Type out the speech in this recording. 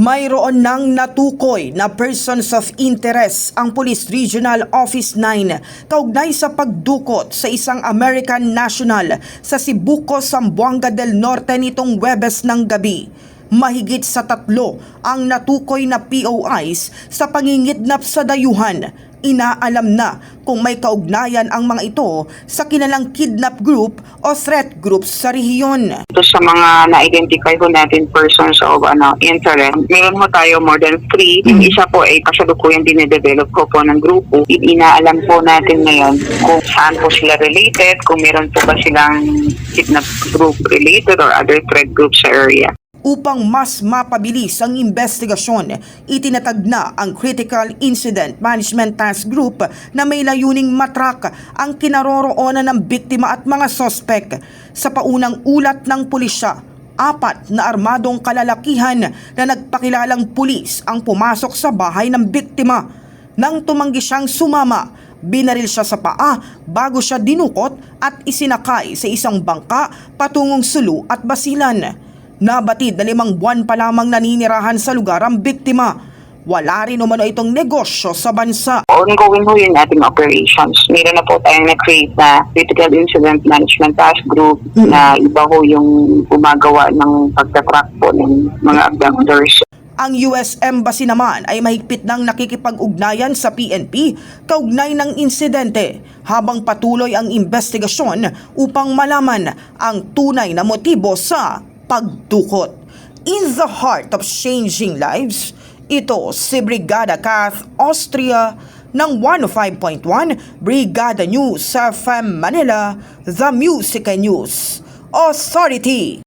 Mayroon nang natukoy na persons of interest ang Police Regional Office 9 kaugnay sa pagdukot sa isang American national sa Cebuco, Zamboanga del Norte nitong Huwebes ng gabi. Mahigit sa 3 ang natukoy na POIs sa pangingidnap sa dayuhan. Inaalam na kung may kaugnayan ang mga ito sa kilalang kidnap group o threat groups sa rehiyon. Ito sa mga na-identify ko natin persons of interest. Meron mo tayo more than 3. Yung isa po ay kasalukuyan dinedevelop ko po ng grupo. Inaalam po natin ngayon kung saan po sila related, kung meron po ba silang kidnap group related or other threat groups sa area. Upang mas mapabilis ang investigasyon, itinatag na ang Critical Incident Management Task Group na may layuning matrak ang kinaroroonan ng biktima at mga sospek. Sa paunang ulat ng pulisya, 4 na armadong kalalakihan na nagpakilalang pulis ang pumasok sa bahay ng biktima. Nang tumanggi siyang sumama, binaril siya sa paa bago siya dinukot at isinakay sa isang bangka patungong Sulu at Basilan. Nabatid na 5 buwan pa lamang naninirahan sa lugar ang biktima. Wala rin umano itong negosyo sa bansa. Ongoing ho yung ating operations. Meron na po tayong na-create na Critical Incident Management Task Group na iba ho yung gumagawa ng pagtatrack po ng mga abductors. Ang US Embassy naman ay mahigpit ng nakikipag-ugnayan sa PNP kaugnay ng insidente habang patuloy ang investigasyon upang malaman ang tunay na motibo sa pagdukot. In the heart of changing lives, ito si Brigada Kath Austria ng 105.1 Brigada News FM Manila, The Music News Authority.